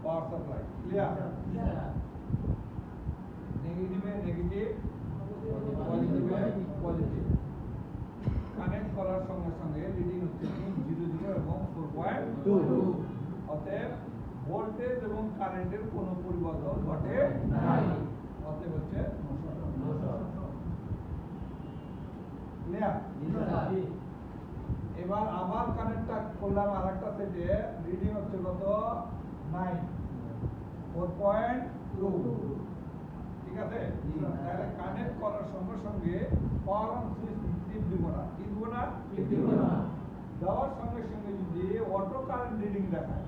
পাওয়ার supply clear নেগেটিভে negative পজিটিভে positive connect করার সঙ্গে সঙ্গে রিডিং হচ্ছে 0 এবং 4.2 অতএব ভোল্টেজ এবং কারেন্টের কোনো পরিবর্তন ঘটে নাই অতএব হচ্ছে ক্লিয়ার এবার আবার কানেক্টটা করলাম আরেকটা সেটে রিডিং হচ্ছে কত 4.2 ঠিক আছে তাহলে কানেক্ট করার সঙ্গে সঙ্গে পাওয়ার অন সুইচ টিপ দিব না কি দিব না দেওয়ার সঙ্গে সঙ্গে যদি অটো কারেন্ট রিডিং দেখায়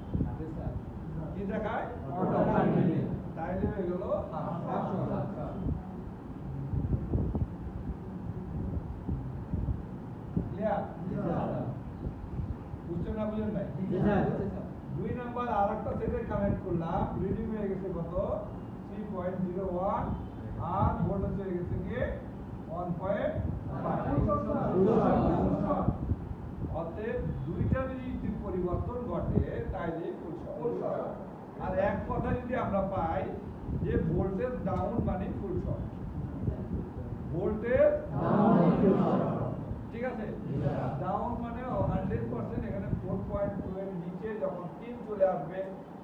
কি দেখায় অটো কারেন্ট রিডিং তাহলে হয়ে গেল ক্লিয়ার বুঝছেন না বুঝেন নাই দুই নাম্বার আরেকটা সেটে কানেক্ট করলাম রিডিং হয়ে গেছে কত 3.01 আর ভোল্টেজ হয়ে গেছে কি 1.5 অতএব দুইটা যদি পরিবর্তন ঘটে তাইলে ফুল শর্ট আর এক কথা যদি আমরা পাই যে ভোল্টেজ ডাউন মানে ফুল শর্ট ভোল্টেজ ঠিক আছে ডাউন মানে 100% এখানে 4.2 এর নিচে যখন 3 চলে আসবে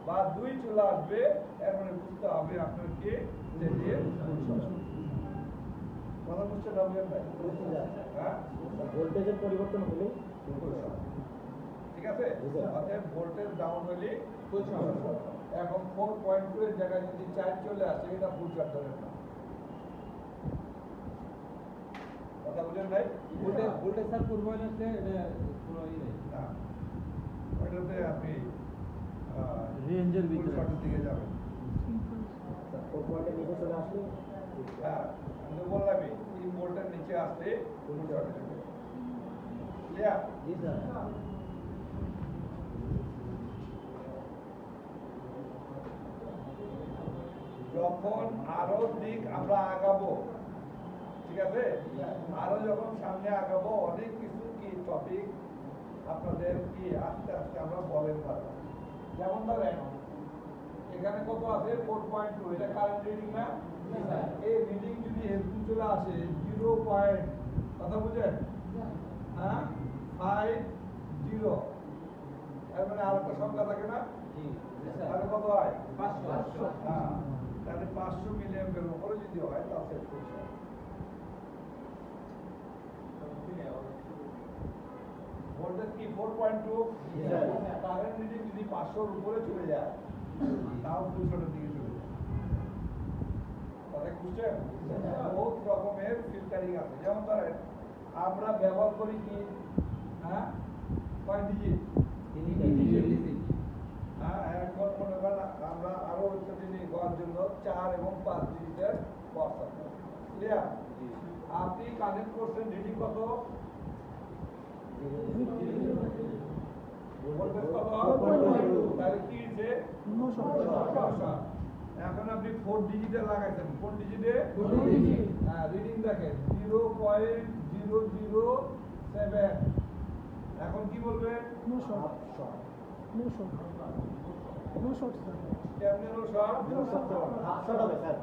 বা 2 চলে আসবে এর মানে বুঝতে হবে আপনার কি যে ফুল শর্ট কথা বুঝতে পারবেন ভাই হ্যাঁ ভোল্টেজের পরিবর্তন হলে ঠিক আছে অতএব ভোল্টেজ ডাউন হলে ফুল শর্ট এখন 4.2 এর জায়গায় যদি 4 চলে আসে এটা ফুল শর্ট ধরে না কথা বুঝেন ভাই ভোল্টেজ স্যার পূর্ব হলে এটা পুরো ই নেই না ওইটাতে আপনি রেঞ্জের ফুল শর্টের দিকে যাবেন 4.2 নিচে চলে আসলে হ্যাঁ আমি বললাম 3 ভোল্টের নিচে আসলে ফুল শর্ট যাবে ক্লিয়ার জি স্যার যখন আরো দিক আমরা আগাবো ঠিক আছে আরো যখন সামনে আগাবো অনেক কিছু কি টপিক আপনাদের কি আস্তে আস্তে আমরা বলেন পারবো যেমন ধরেন এখানে কত আছে 4.2 এটা কারেন্ট রিডিং না এই রিডিং যদি এরকম চলে আসে 0 পয়েন্ট কথা বুঝেন হ্যাঁ 50 এর মানে আরেকটা সংখ্যা থাকে না তাহলে কত হয় 500 হ্যাঁ তাহলে 500 মিলি অ্যাম্পিয়ার উপরে যদি হয় তাহলে সেট করছে ভোল্টেজ কি 4.2 কারেন্ট রিডিং যদি 500 এর উপরে চলে যায় তাও 200 এর দিকে চলে যায় কথা বুঝছেন বহুত রকমের ফিল্টারিং আছে যেমন ধরেন আমরা ব্যবহার করি কি হ্যাঁ কয় ডিজিট হ্যাঁ এখন মনে করেন আমরা আরো একটা জিনিস হওয়ার জন্য 4 এবং 5 ডিজিটের বক্স আছে ক্লিয়ার আপনি কানেক্ট করছেন রিডিং কত তাহলে কি যে এখন আপনি 4 ডিজিটে লাগাইছেন কোন ডিজিটে হ্যাঁ রিডিং দেখেন 0.007 এখন কি বলবেন নো শর্ট কেমনে নো শর্ট হবে স্যার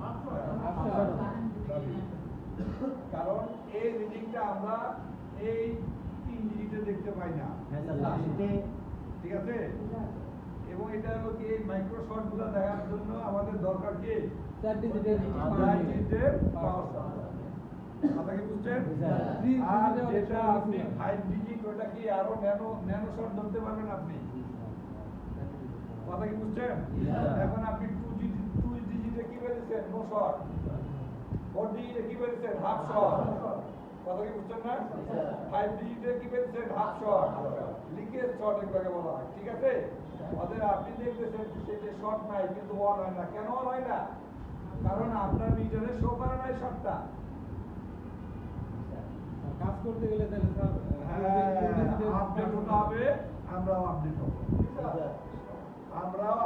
কারণ এই রিডিংটা আমরা এই 3 ডিজিটে দেখতে পাই না হ্যাঁ স্যার লাস্টে ঠিক আছে এবং এটা হলো কি এই মাইক্রো শর্টগুলো দেখার জন্য আমাদের দরকার কি 4 ডিজিটের 4 ডিজিটের পাওয়ার সাপ্লাই কথা কি বুঝছেন আর যেটা আপনি 5 ডিজিট ওটা কি আরো ন্যানো শর্ট ধরতে পারবেন আপনি কথা কি বুঝছেন এখন আপনি 2 ডিজিটে কি বলেছেন নো শর্ট 4 ডিজিটে কি বলেছেন হাফ শর্ট কথা কি বুঝছেন না 5 ডিজিটে কি বলেছেন হাফ শর্ট লিকেজ শর্ট এগুলোকে বলা হয় ঠিক আছে অতএব আপনি দেখতেছেন সেটা শর্ট নাই কিন্তু অন হয় না কেন অন হয় না কারণ আপনার মিটারে শো করে নাই শর্টটা কাজ করতে গেলে তাহলে স্যার আপডেট হতে হবে আমরাও আপডেট হবো আমরাও